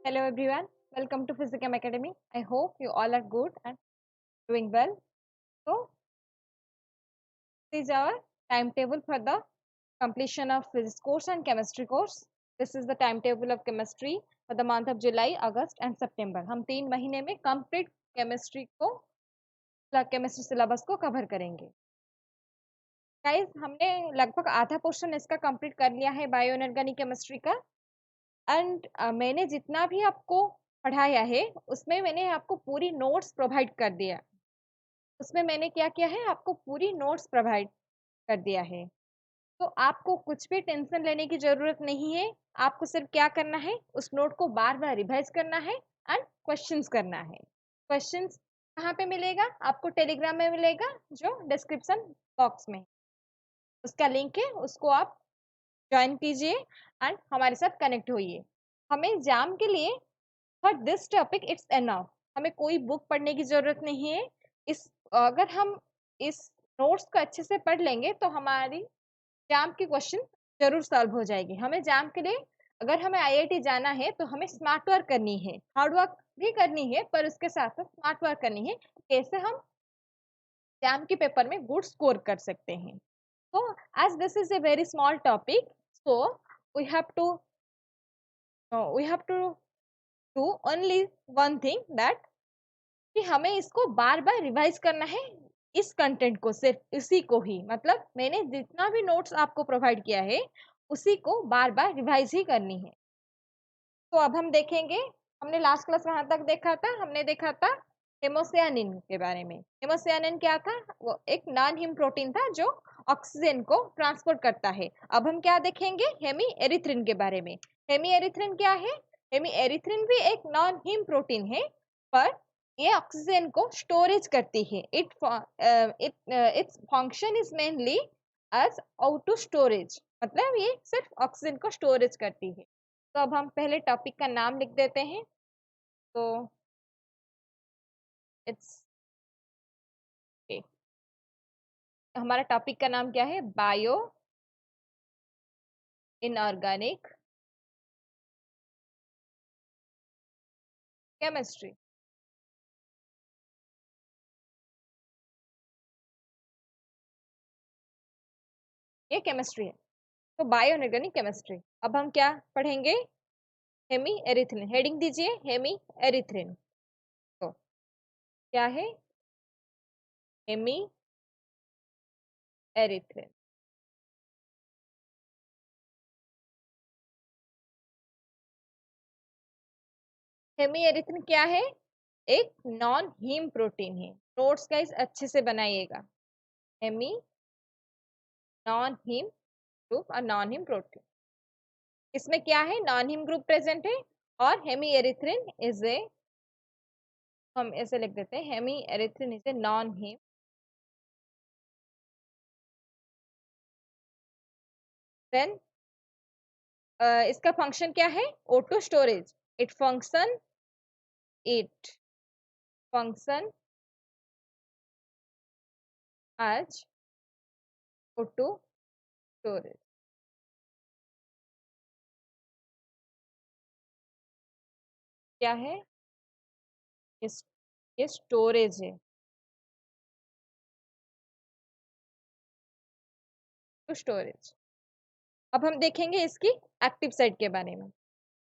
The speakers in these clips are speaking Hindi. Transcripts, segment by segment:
Hello everyone, welcome to Physicam Academy. I hope you all are good and doing well. So, this is our timetable for the completion of physics course and chemistry course. This is the timetable of chemistry for the month of July, August and September. हम 3 महीने में complete chemistry को chemistry syllabus को cover करेंगे. Guys, हमने लगभग आधा पोर्शन इसका कंप्लीट कर लिया है बायो इनऑर्गेनिक केमिस्ट्री का. एंड मैंने जितना भी आपको पढ़ाया है उसमें मैंने आपको पूरी नोट्स प्रोवाइड कर दिया. उसमें मैंने क्या किया है, आपको पूरी नोट्स प्रोवाइड कर दिया है. तो आपको कुछ भी टेंशन लेने की ज़रूरत नहीं है. आपको सिर्फ क्या करना है, उस नोट को बार बार रिवाइज करना है एंड क्वेश्चंस करना है. क्वेश्चंस कहाँ पे मिलेगा? आपको टेलीग्राम में मिलेगा, जो डिस्क्रिप्शन बॉक्स में उसका लिंक है, उसको आप ज्वाइन कीजिए एंड हमारे साथ कनेक्ट होइए. हमें एग्जाम के लिए for this topic it's enough. हमें कोई बुक पढ़ने की ज़रूरत नहीं है. इस अगर हम इस नोट्स को अच्छे से पढ़ लेंगे तो हमारी एग्जाम की क्वेश्चन जरूर सॉल्व हो जाएगी. हमें एग्जाम के लिए अगर हमें आईआईटी जाना है तो हमें स्मार्ट वर्क करनी है, हार्ड वर्क भी करनी है, पर उसके साथ साथ स्मार्ट वर्क करनी है. कैसे हम एग्जाम के पेपर में गुड स्कोर कर सकते हैं. So as this is a very small topic, so we have to we have to do only one thing, that कि हमें इसको बार बार रिवाइज करना है. इस कंटेंट को, सिर्फ इसी को ही, मतलब मैंने जितना भी नोट्स आपको प्रोवाइड किया है उसी को बार बार रिवाइज ही करनी है. तो अब हम देखेंगे, हमने लास्ट क्लास कहाँ तक देखा था? हमने देखा था हेमोसियानिन के बारे में. हेमोसियानिन क्या था? वो एक नॉन हिम प्रोटीन था जो ऑक्सीजन को ट्रांसपोर्ट करता है. अब हम क्या देखेंगे? हेमी एरिथ्रिन के बारे में. हेमी एरिथ्रिन क्या है? हेमी एरिथ्रिन भी एक नॉन हिम प्रोटीन है, पर ये ऑक्सीजन को स्टोरेज करती है. Its function is mainly as O two storage, मतलब ये सिर्फ ऑक्सीजन को स्टोरेज करती है. तो अब हम पहले टॉपिक का नाम लिख देते हैं. तो इट्स ओके. हमारा टॉपिक का नाम क्या है? Bio inorganic chemistry. ये केमिस्ट्री है. तो बायो इनऑर्गेनिक केमिस्ट्री. अब हम क्या पढ़ेंगे? Hemerythrin. हेडिंग दीजिए हेमी एरिथ्रिन. तो क्या है? Hemy erythrin. हेमी एरिथ्रिन क्या है? एक नॉन हीम प्रोटीन है. नोट्स का इस अच्छे से बनाइएगा. हेमी नॉन हीम ग्रुप और नॉन हीम प्रोटीन. इसमें क्या है? नॉन हिम ग्रुप प्रेजेंट है. और हेमी एरिथ्रिन इज ए, हम ऐसे लिख देते हैं, hemerythrin is a non heme. Then इसका फंक्शन क्या है? O two storage. It function it function as O two storage. क्या है? इस ये स्टोरेज है. तो स्टोरेज. अब हम देखेंगे इसकी एक्टिव साइट के बारे में.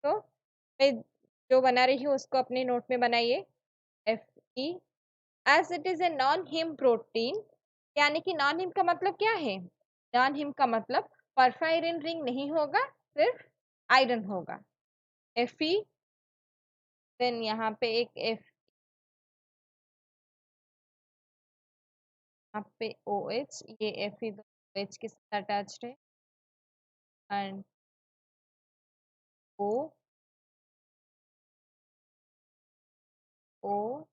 तो मैं जो बना रही हूँ उसको अपने नोट में बनाइए. F E. As it is a non heme protein, यानी कि नॉन हिम का मतलब क्या है? नॉन हिम का मतलब परफायरिन रिंग नहीं होगा, सिर्फ आयरन होगा. F E. देन यहाँ पे एक एफ, यहाँ पे ओ एच. ये एफ ई एच के साथ अटैच्ड है. And O O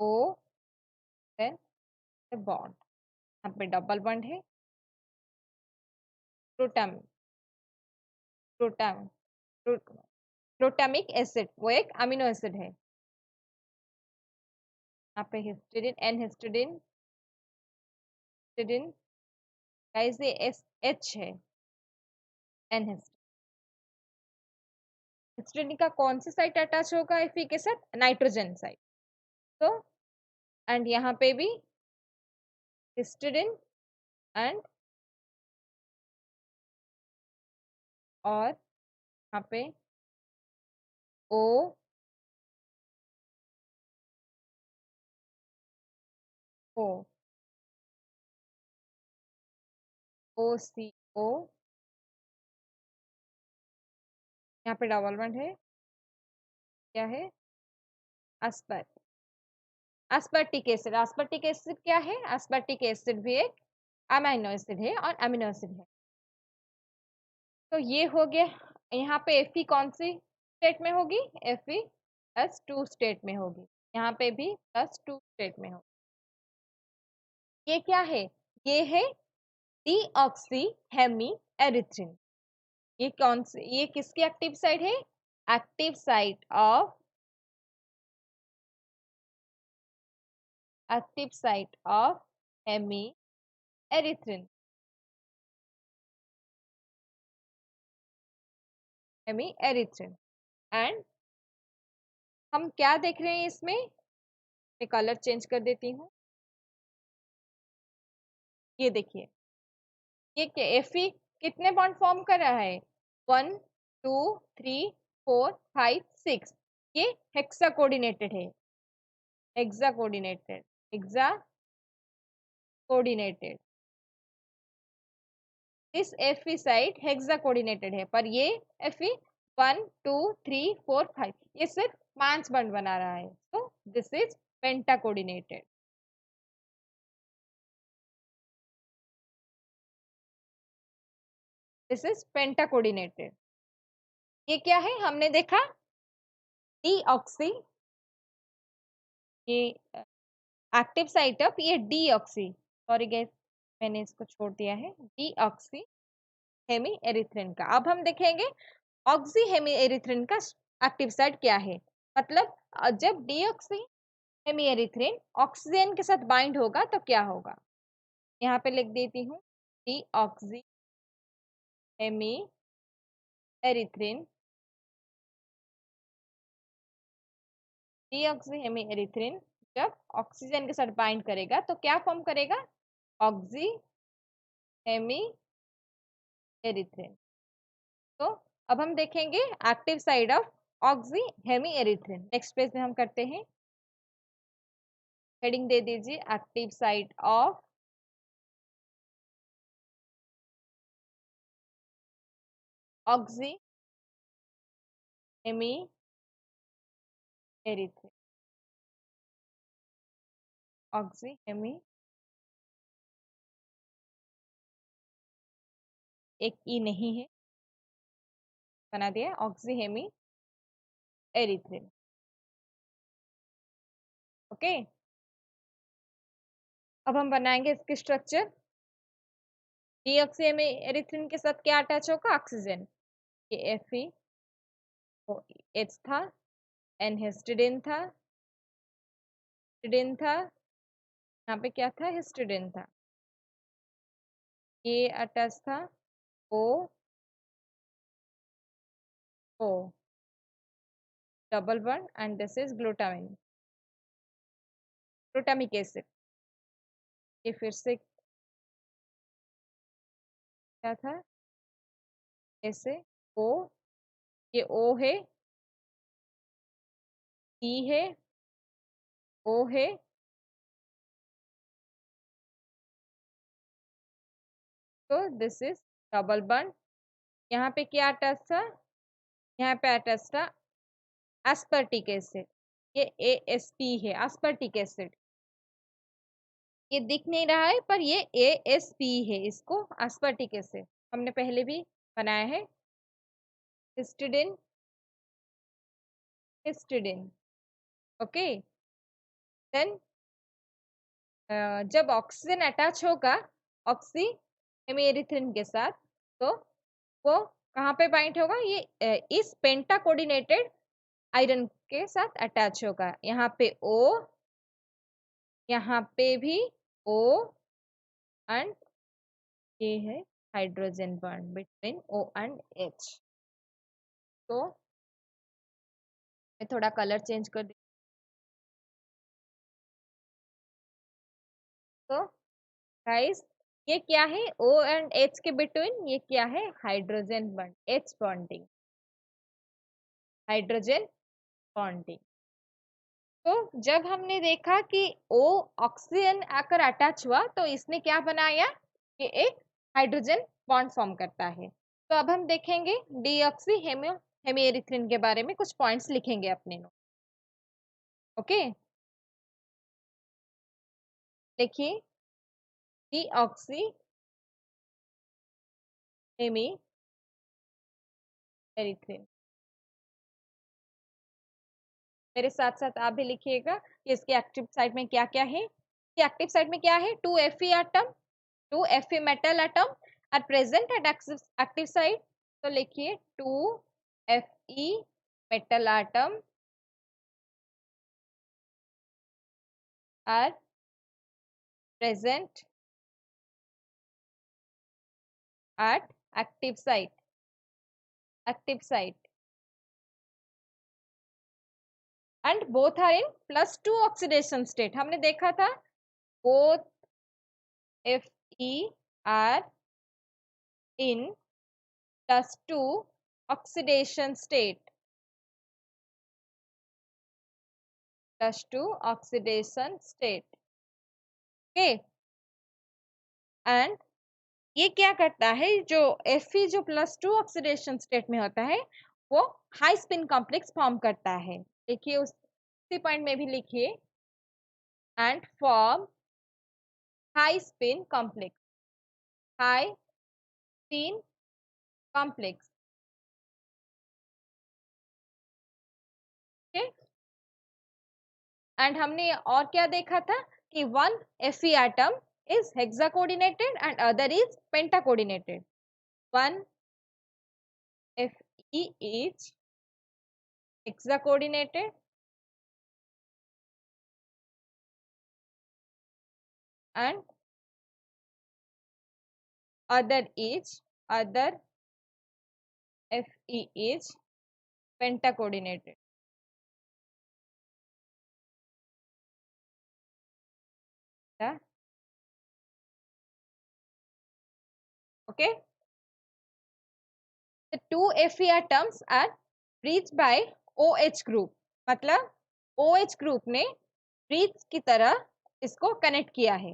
O. Then bond. यहाँ पे डबल बॉन्ड है. प्रोटम प्रोटम प्रोटामिक एसिड, वो एक अमीनो एसिड है. यहाँ पे histidine, N histidine. Histidine guys ये एस एच है. एन हिस्टिडीन का कौन सी साइट अटैच होगा Fe के साथ? Nitrogen site. तो एंड यहाँ पे भी हिस्टिडीन एंड और यहाँ पे O O OCO, यहाँ पे डबल बॉन्ड है, क्या है? एस्पर्टिक एसिड। एस्पर्टिक एसिड क्या है? एस्पर्टिक एसिड भी एक अमीनो एसिड है और अमीनो एसिड है। तो ये हो गया। यहाँ पे Fe कौन सी स्टेट में होगी? Fe +2 स्टेट में होगी। यहाँ पे भी +2 स्टेट में होगी। ये क्या है? ये है डीऑक्सी हेमी एरिथ्रिन। ये कौन सी, ये किसकी एक्टिव साइट है? Active site of hemerythrin. Hemerythrin. And हम क्या देख रहे हैं इसमें? मैं कलर चेंज कर देती हूँ। ये देखिए, ये क्या Fe कितने बॉन्ड फॉर्म कर रहा है? 1 2 3 4 5 6। ये हेक्सा कोऑर्डिनेटेड है। हेक्सा कोऑर्डिनेटेड इस Fe साइट हेक्सा कोऑर्डिनेटेड है, पर ये Fe 1 2 3 4 5 ये सिर्फ 5 बॉन्ड बना रहा है। तो this is penta coordinated. This is penta coordinated. ये क्या है? हमने देखा डीऑक्सी, ये एक्टिव साइट ऑफ ये डीऑक्सी, सॉरी गाइस मैंने इसको छोड़ दिया है, डीऑक्सी हेमी एरिथ्रिन का। अब हम देखेंगे ऑक्सी हेमी एरिथ्रिन का एक्टिव साइट क्या है। मतलब जब डीऑक्सी हेमी एरिथ्रिन ऑक्सीजन के साथ बाइंड होगा तो क्या होगा? यहाँ पे लिख देती हूँ, deoxy hemerythrin, deoxy hemerythrin जब ऑक्सीजन के साथ बाइंड करेगा तो क्या फॉर्म करेगा? Oxy hemerythrin. तो अब हम देखेंगे active side of oxy hemerythrin. Next page में हम करते हैं। हेडिंग दे दीजिए active site of oxy hemerythrin. Oxy heme, एक ई नहीं है, बना दिया ऑक्सी हेमी एरिथ्रिन। ओके, अब हम बनाएंगे इसकी स्ट्रक्चर। डीऑक्सी हेमी एरिथ्रिन के साथ क्या अटैच होगा? ऑक्सीजन। ये Fe H था, N हिस्टिडीन था, हिस्टिडीन था, यहाँ पे क्या था? हिस्टिडीन था। ये अटैच था O O double bond and this is glutamic acid. ये फिर से क्या था? ऐसे O, ये O है, E है, O है, तो दिस इज डबल बॉन्ड। यहाँ पे क्या अटैच था? यहाँ पे अटैच था एस्पर्टिक एसिड। ये ASP है, एस्पर्टिक एसिड। ये दिख नहीं रहा है पर ये ASP है, इसको एस्पर्टिक एसिड हमने पहले भी बनाया है। Histidine histidine. ओके, देन जब ऑक्सीजन अटैच होगा ऑक्सी हेमी एरिथ्रिन के साथ, तो वो कहाँ पे बाइंड होगा? ये इस पेंटा कोऑर्डिनेटेड आयरन के साथ अटैच होगा। यहाँ पे O, यहाँ पे भी O एंड ये है hydrogen bond between O and H। तो मैं थोड़ा कलर चेंज कर दी। तो गाइस ये क्या है, O and H के बिटवीन ये क्या है, hydrogen bond, H bonding, hydrogen bonding. तो जब हमने देखा कि O ऑक्सीजन आकर अटैच हुआ तो इसने क्या बनाया, कि एक हाइड्रोजन बॉन्ड फॉर्म करता है। तो अब हम देखेंगे डीऑक्सी हेमिएरिथ्रिन के बारे में कुछ पॉइंट्स लिखेंगे अपने नोट। ओके, देखिए डीऑक्सी हेमिएरिथ्रिन, मेरे साथ साथ आप भी लिखिएगा कि इसके एक्टिव साइड में क्या क्या है। इसके एक्टिव साइड में क्या है, 2 Fe atom, 2 Fe metal atom are present at active side. तो लिखिए 2 Fe metal atom are present at active site, active site and both are in +2 oxidation state. हमने देखा था both Fe are in +2 oxidation state, +2 oxidation state। Okay, and ये क्या करता है, जो Fe जो +2 ऑक्सीडेशन स्टेट में होता है वो हाई स्पिन कॉम्प्लेक्स फॉर्म करता है। देखिए उसी पॉइंट में भी लिखिए, and form high spin complex, high spin complex. Okay, and हमने और क्या देखा था कि one Fe atom is hexacoordinated and other is pentacoordinated। One Fe is hexacoordinated and other Fe is pentacoordinated। Okay, the two Fe atoms are breached by OH group, मतलब OH group ने ब्रीच की तरह इसको कनेक्ट किया है।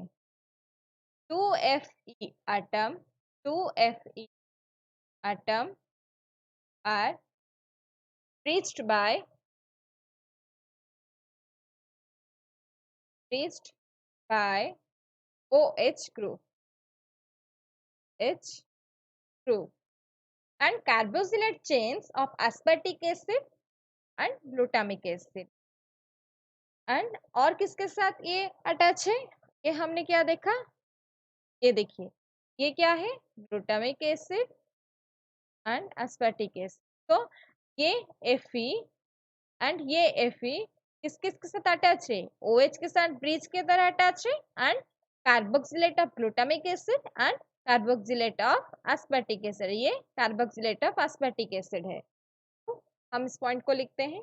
2 Fe atom, 2 Fe atom are breached by OH group, H group and carboxylate chains of aspartic acid and glutamic acid। And और किसके साथ ये अटैच है, ये हमने क्या देखा, ये देखिए ये क्या है, glutamic acid and aspartic acid. तो ये Fe एंड ये Fe किस किस के साथ अटैच है, OH के साथ ब्रिज के तरह अटैच है and carboxylate of glutamic acid and carboxylate of aspartic acid, ये कार्बोक्सिलेट ऑफ एस्पार्टिक एसिड है। तो हम इस पॉइंट को लिखते हैं,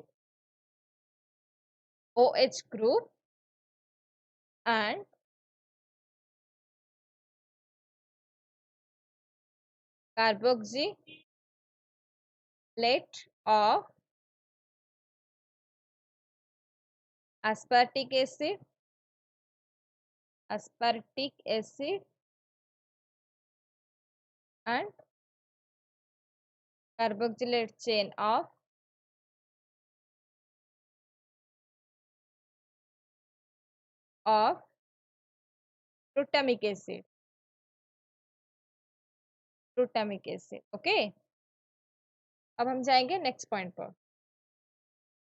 OH group and carboxylate of aspartic acid and carboxylate chain of glutamic acid, okay. अब हम जाएंगे नेक्स्ट पॉइंट पर।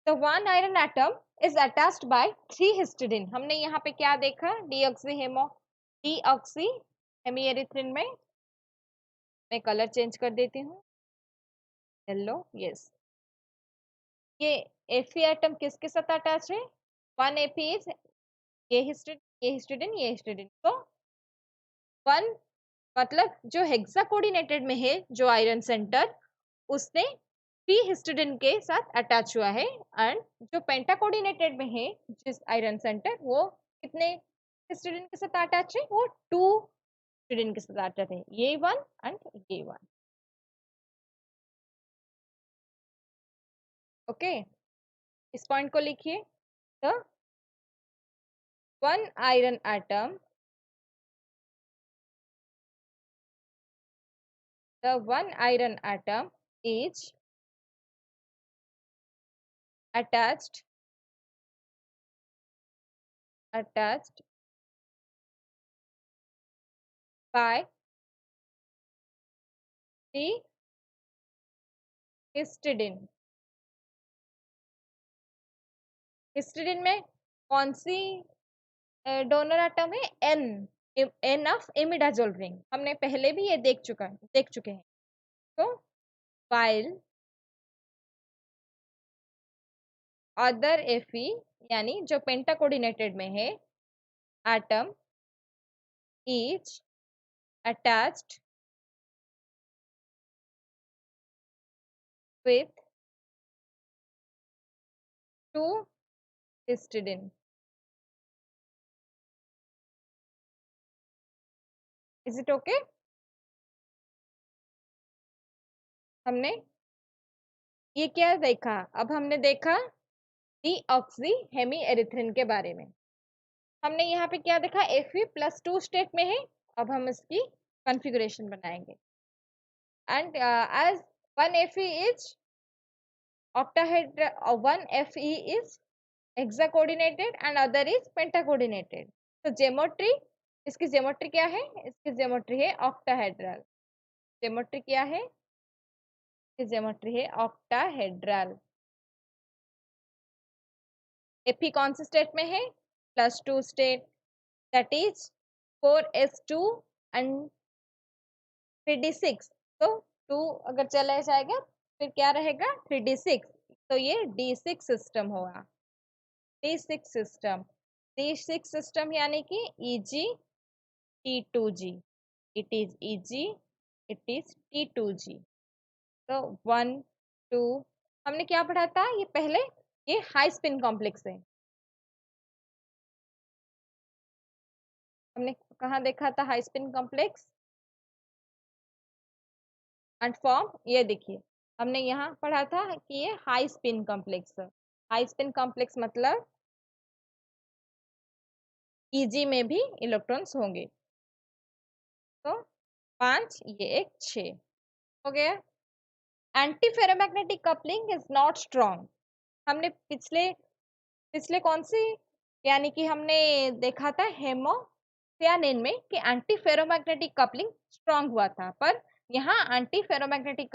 The one iron atom is attached bye 3 histidine. हमने यहाँ पे क्या देखा, डीऑक्सी हेमिएरिथ्रिन में, मैं कलर चेंज कर देती हूँ, येलो, यस। ये Fe एटम किसके साथ अटैच है, 1 Fe इज ये हिस्टिडीन, ये हिस्टिडीन, ये हिस्टिडीन। तो 1 मतलब जो हेक्सा कोऑर्डिनेटेड में है जो आयरन सेंटर उसने 3 हिस्टिडाइन के साथ अटैच हुआ है, एंड जो पेंटा कोऑर्डिनेटेड में है जिस आयरन सेंटर वो कितने हिस्टिडाइन के साथ अटैच है, वो 2 हिस्टिडाइन के साथ अटैच है, ये वन एंड ये वन। ओके, इस पॉइंट को लिखिए। The one iron atom, the one iron atom is attached by the histidine। Histidine में कौन सी डोनर एटम है? एन ऑफ इमिडाजोल रिंग, हमने पहले भी ये देख चुके हैं। तो while अदर एफी यानी जो पेंटा कोऑर्डिनेटेड में है atom is attached with 2 histidine। Is it okay? हमने ये क्या देखा? अब हमने देखा डीऑक्सी हेमी एरिथ्रिन के बारे में। हमने यहाँ पे क्या देखा? Fe+2 स्टेट में है। अब हम इसकी कॉन्फ़िगरेशन बनाएंगे, and as one Fe is octahedral, one Fe is hexa coordinated and other is penta coordinated। तो ज्योमेट्री, इसकी ज्योमेट्री क्या है? इसकी ज्योमेट्री है ऑक्टाहेड्रल। ज्योमेट्री क्या है? इसकी ज्योमेट्री है ऑक्टाहेड्रल। Fe कौन से स्टेट में है? +2 state, that is 4s2 and 3d6। तो 2 अगर चला जाएगा फिर क्या रहेगा? 3d6, तो ये d6 सिस्टम होगा। d6 सिस्टम, d6 सिस्टम यानी कि Eg T2G, it is Eg, it is T2G। तो 1 2, हमने क्या पढ़ा था ये पहले? ये हाई स्पिन कॉम्प्लेक्स है। हमने कहाँ देखा था high spin complex? And form, ये देखिए हमने यहाँ पढ़ा था कि ये हाई स्पिन कॉम्प्लेक्स है। हाई स्पिन कॉम्प्लेक्स मतलब Eg में भी इलेक्ट्रॉन्स होंगे। तो 5, ये एक 6 हो गया। Anti ferromagnetic coupling is not strong. हमने पिछले पिछले कौन सी, यानी कि हमने देखा था हेमोसियानिन में कि एंटी फेरोमैग्नेटिक कपलिंग स्ट्रॉन्ग हुआ था, पर यहाँ एंटी फेरोमैग्नेटिक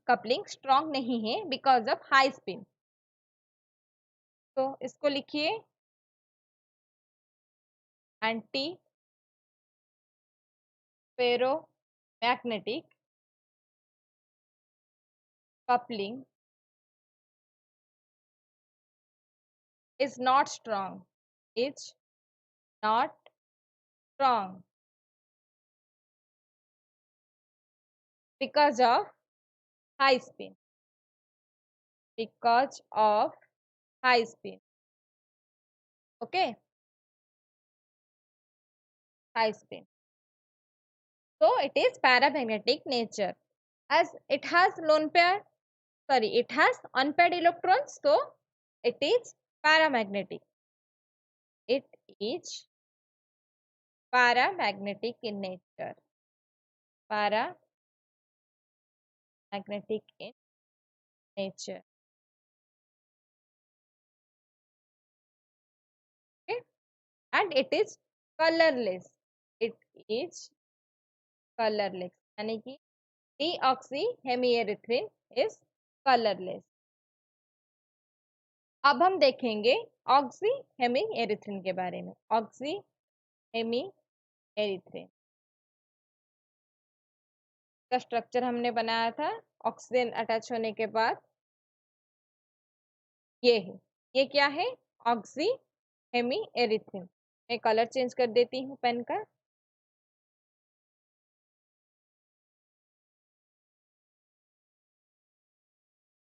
कपलिंग स्ट्रॉन्ग नहीं है बिकॉज ऑफ हाई स्पिन। तो इसको लिखिए, anti ferromagnetic coupling is not strong, is not strong because of high spin, because of high spin। Okay, high spin, so it is paramagnetic nature as it has lone pair, sorry, it has unpaired electrons, so it is paramagnetic, it is paramagnetic in nature, paramagnetic in nature। Okay, and it is colorless, it is colorless यानी कि डीऑक्सी हेमिएरिथ्रिन इज कलरलेस। अब हम देखेंगे ऑक्सी हेमिएरिथ्रिन के बारे में। ऑक्सी हेमिएरिथ्रिन का स्ट्रक्चर हमने बनाया था ऑक्सीजन अटैच होने के बाद, ये है। ये क्या है? ऑक्सी हेमिएरिथ्रिन। मैं कलर चेंज कर देती हूँ पेन का।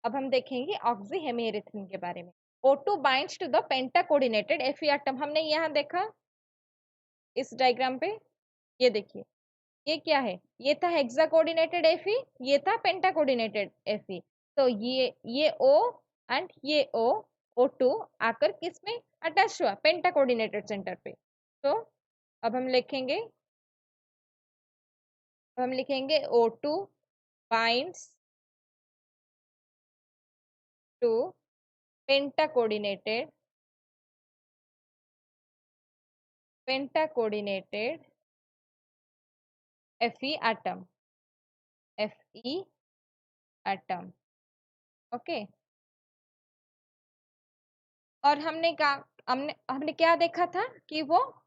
अब हम देखेंगे ऑक्सीहेमिएरिथ्रिन के बारे में। O2 binds to the pentacoordinated Fe atom. हमने यहाँ देखा इस डायग्राम पे, ये देखिए ये क्या है, ये था हेक्सा कोऑर्डिनेटेड Fe, ये था पेंटा कोऑर्डिनेटेड Fe। तो ये O एंड ये O2 आकर किस में अटैच हुआ, पेंटा कोऑर्डिनेटेड सेंटर पे। तो अब हम लिखेंगे O2 binds to penta coordinated Fe atom, Fe atom। Okay, और हमने क्या देखा था कि वो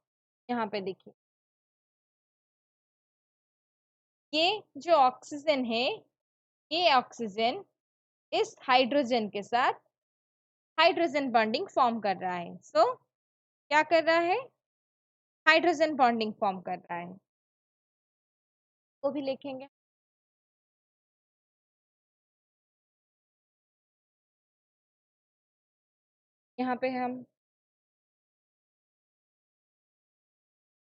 यहाँ पे देखिए, ये जो ऑक्सीजन है, ये ऑक्सीजन इस हाइड्रोजन के साथ हाइड्रोजन बॉन्डिंग फॉर्म कर रहा है। सो क्या कर रहा है, हाइड्रोजन बॉन्डिंग फॉर्म कर रहा है। वो भी लिखेंगे। यहाँ पे हम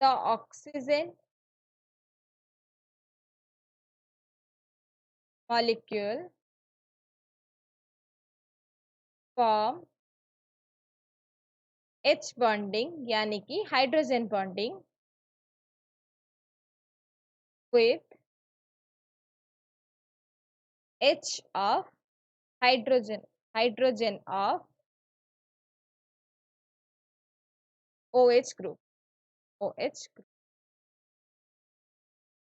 the oxygen molecule form H bonding यानी कि hydrogen bonding with H of hydrogen of OH group, OH group।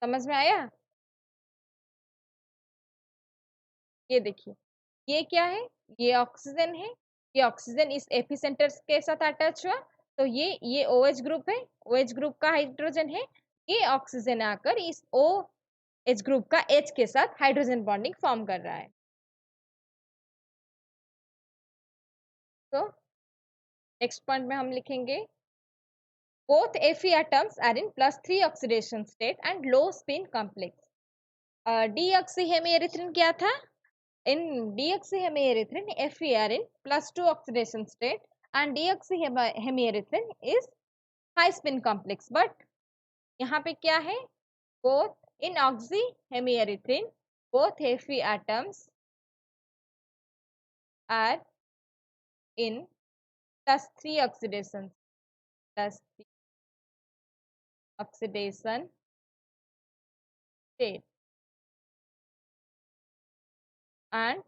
समझ में आया? ये देखिए, ये क्या है, ये ऑक्सीजन है, ये ऑक्सीजन इस एपिसेंटर के साथ अटैच हुआ, तो ये OH ग्रुप है, OH ग्रुप का हाइड्रोजन है, ये ऑक्सीजन आकर इस OH ग्रुप का H के साथ हाइड्रोजन बॉन्डिंग फॉर्म कर रहा है। तो नेक्स्ट पॉइंट में हम लिखेंगे both Fe atoms are in +3 oxidation state and low spin complex। deoxyhemerythrin क्या था, in deoxyhemerythrin Fe are in +2 oxidation state and deoxyhemerythrin is high spin complex, but यहाँ पे क्या है, both in oxyhemerythrin both Fe atoms are in +3 oxidation state and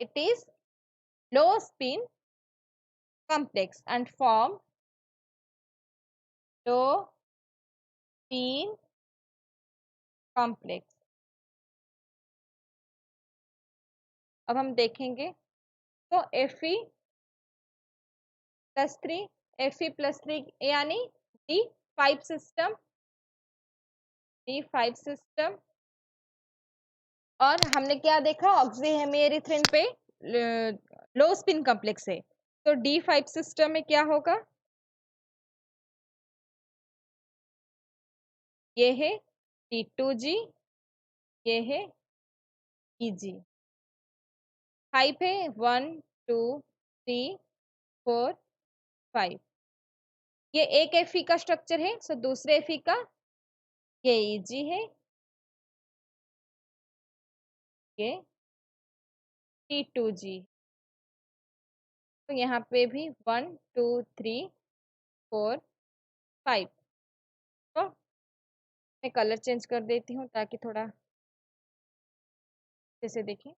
it is low spin complex and form low spin complex। अब हम देखेंगे तो Fe+3 यानी D5 सिस्टम, और हमने क्या देखा, ऑक्सीहेमिएरिथ्रिन पे लो स्पिन कॉम्प्लेक्स है, तो D5 सिस्टम में क्या होगा, ये है D2G, ये है EG। 5 है, 1 2 3 4 5, ये एक Fe का स्ट्रक्चर है, सो दूसरे Fe का ये EG है, ये T2G। तो यहाँ पे भी 1 2 3 4 5। तो मैं कलर चेंज कर देती हूँ ताकि थोड़ा जैसे देखें।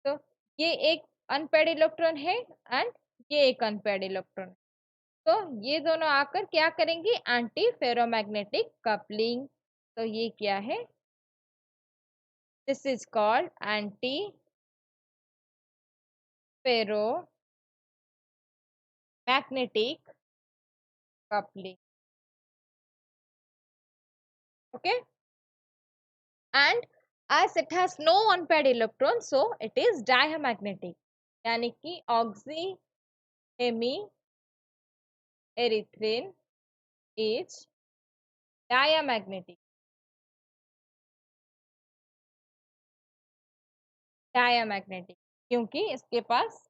तो ये एक अनपेड इलेक्ट्रॉन है एंड ये एक अनपेड इलेक्ट्रॉन, तो ये दोनों आकर क्या करेंगे, एंटी फेरोमैग्नेटिक कपलिंग। तो ये क्या है, this is called anti ferromagnetic coupling. Okay, and as it has no unpaired electron so it is diamagnetic, यानी कि ऑक्सीहेमिएरिथ्रिन is diamagnetic। डायामैग्नेटिक, क्योंकि इसके पास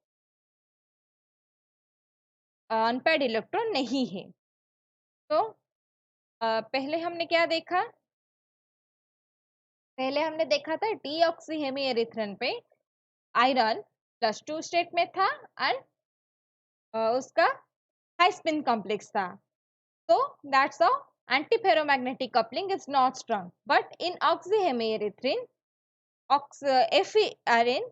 अनपेयर्ड इलेक्ट्रॉन नहीं है। तो पहले हमने क्या देखा, पहले हमने देखा था डीऑक्सी हेमी एरिथ्रिन पे आयरन +2 स्टेट में था एंड उसका हाई स्पिन कॉम्प्लेक्स था। So that's how antiferromagnetic coupling is not strong. But in oxyhemerythrin, Fe are in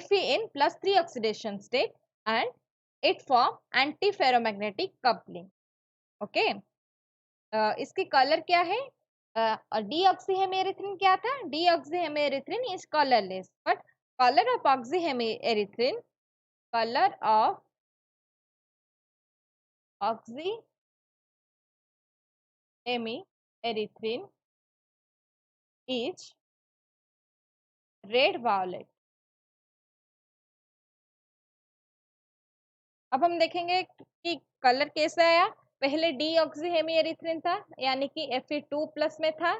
Fe in +3 oxidation state and it form antiferromagnetic coupling. Okay. इसकी कलर क्या है? डीऑक्सीहेमेरिथ्रिन क्या था? Deoxyhemerythrin is colourless, but colour of oxyhemerythrin, colour of oxyhemerythrin is red violet. अब हम देखेंगे कि कलर कैसा आया। पहले डीऑक्सीहेमिएरिथ्रिन था, यानी कि Fe2+ में था।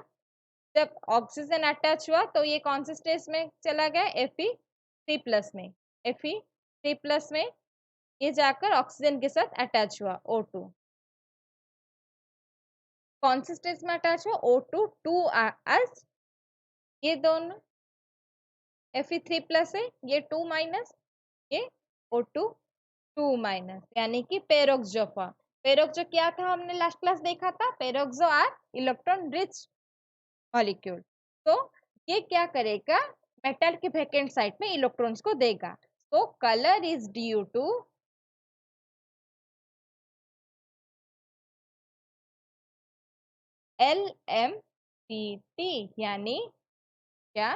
जब ऑक्सीजन अटैच हुआ तो ये कौन से स्टेज में चला गया? Fe3+ में। Fe3+ में ये जाकर ऑक्सीजन के साथ अटैच हुआ O2। कौन से स्टेज में अटैच हुआ? O2 2 ये दोनों Fe3+ है, ये 2-, ये O2 2-, यानी कि पेरोक्सोफा। पेरोक्सो क्या था? हमने लास्ट क्लास देखा था, peroxo are electron rich molecule. तो ये क्या करेगा? मेटल के वैकेंट साइड में इलेक्ट्रॉन्स को देगा। तो colour is due to LMTT, यानी क्या?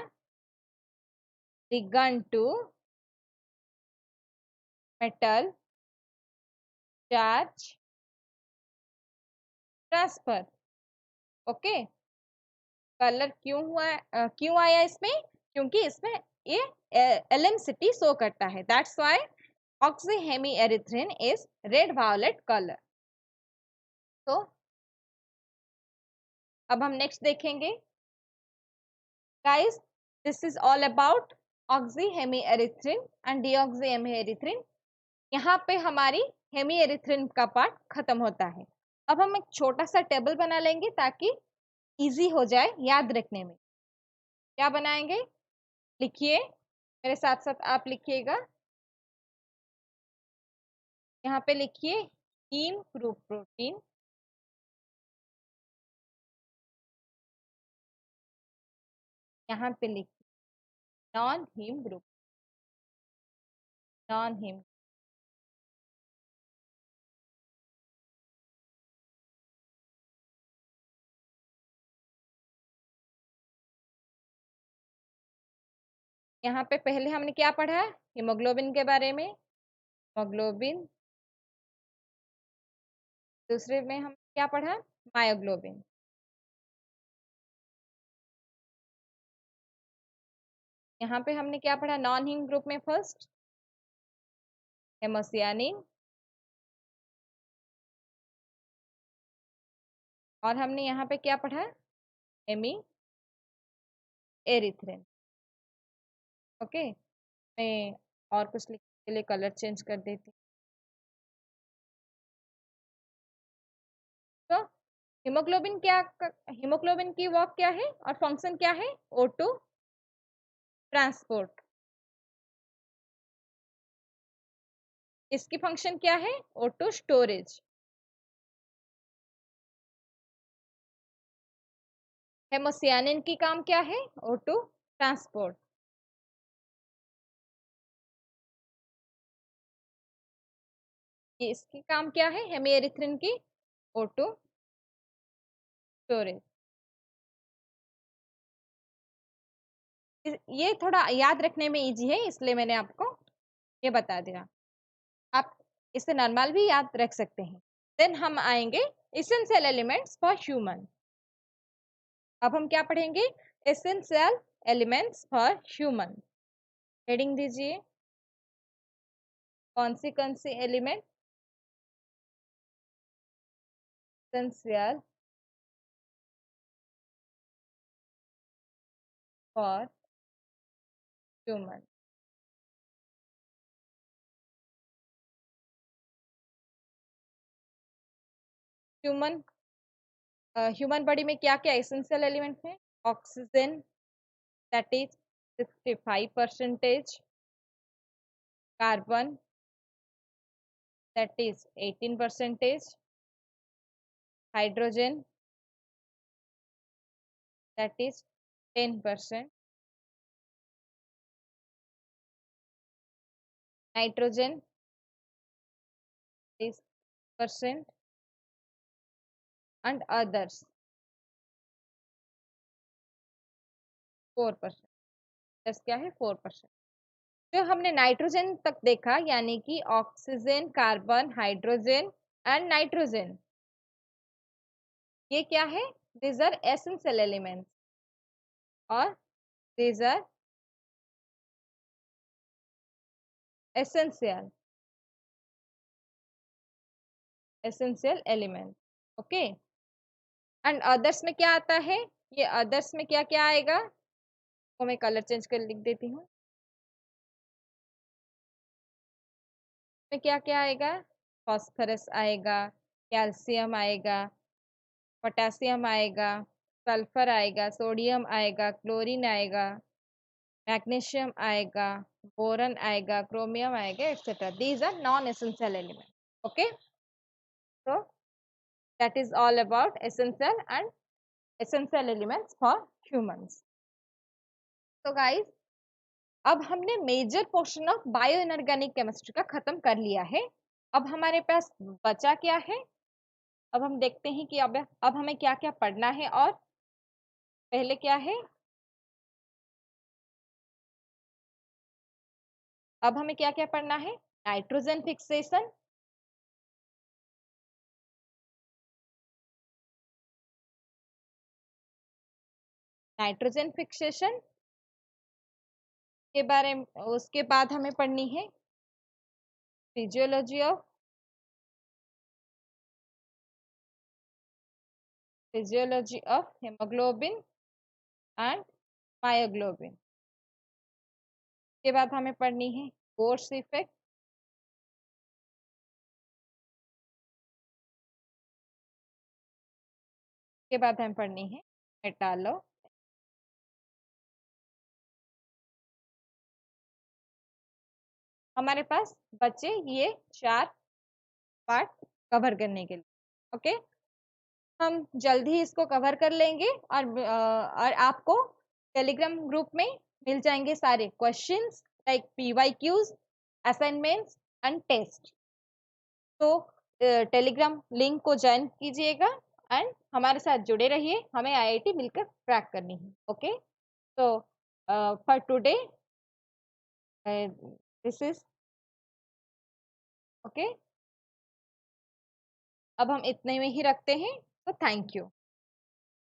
Ligand to metal charge transfer. Okay. Colour क्यों हुआ, क्यों आया इसमें? क्योंकि इसमें ये LMCT शो करता है, that's why oxyhemerythrin is red violet color। तो अब हम नेक्स्ट देखेंगे। Guys, this is all about oxyhemerythrin and deoxyhemerythrin। यहाँ पे हमारी हेमिएरिथ्रिन का पार्ट खत्म होता है। अब हम एक छोटा सा टेबल बना लेंगे ताकि इजी हो जाए याद रखने में। क्या बनाएंगे? लिखिए, मेरे साथ साथ आप लिखिएगा। यहाँ पे लिखिए हीम ग्रुप प्रोटीन, यहाँ पे लिखिए non heme group, non heme. यहाँ पे पहले हमने क्या पढ़ा? हीमोग्लोबिन के बारे में, हीमोग्लोबिन। दूसरे में हम क्या पढ़ा? मायोग्लोबिन। यहाँ पे हमने क्या पढ़ा? नॉन हीम ग्रुप में फर्स्ट हेमोसियानिन, और हमने यहाँ पे क्या पढ़ा? Hemerythrin. ओके। मैं और कुछ लिखने के लिए कलर चेंज कर देती हूँ। तो हीमोग्लोबिन क्या, हीमोग्लोबिन की वर्क क्या है और फंक्शन क्या है? O2 transport. इसकी फंक्शन क्या है? O2 storage. हेमोसियानिन की काम क्या है? O2 transport. ये इसकी काम क्या है? हेमिएरिथ्रिन की O2 स्टोरेज। ये थोड़ा याद रखने में इजी है, इसलिए मैंने आपको ये बता दिया। आप इसे नॉर्मल भी याद रख सकते हैं। देन हम आएंगे एसेंशियल एलिमेंट्स फॉर ह्यूमन। अब हम क्या पढ़ेंगे? Essential elements for human. Heading दीजिए, कौन सी element? Essential for human. Human human body में क्या क्या एसेंशियल एलिमेंट है? Oxygen that is 65%, carbon that is 18%, hydrogen that is 10%, nitrogen is percent, and others 4%। दस क्या है? 4%। जो हमने नाइट्रोजन तक देखा यानी कि oxygen, carbon, hydrogen and nitrogen, ये क्या है? दीज आर एसेंशियल एलिमेंट्स और these are essential essential element. Okay, and others में क्या आता है? ये अदर्स में क्या क्या आएगा? तो मैं कलर चेंज कर लिख देती हूँ। में क्या क्या आएगा? फास्फोरस आएगा, कैल्शियम आएगा, पोटेशियम आएगा, सल्फर आएगा, सोडियम आएगा, क्लोरीन आएगा, मैग्नीशियम आएगा, बोरन आएगा, क्रोमियम आएगा, etcetera. These are non essential element. Okay, so that is all about essential and essential elements for humans. So guys, अब हमने major portion of bio inorganic chemistry का खत्म कर लिया है। अब हमारे पास बचा क्या है? अब हम देखते हैं कि अब हमें क्या क्या पढ़ना है। और पहले क्या है? अब हमें क्या क्या पढ़ना है? नाइट्रोजन फिक्सेशन, नाइट्रोजन फिक्सेशन के बारे में। उसके बाद हमें पढ़नी है physiology of haemoglobin and myoglobin. के बाद हमें पढ़नी है बोर्स इफेक्ट, के बाद हमें पढ़नी है मेटालो। हमारे पास बचे ये 4 पार्ट कवर करने के लिए। ओके, हम जल्द ही इसको कवर कर लेंगे और आपको टेलीग्राम ग्रुप में मिल जाएंगे सारे questions like PYQs, assignments and test. तो टेलीग्राम लिंक को ज्वाइन कीजिएगा एंड हमारे साथ जुड़े रहिए। हमें IIT मिलकर क्रैक करनी है। ओके, तो for today this is okay. अब हम इतने में ही रखते हैं। तो थैंक यू।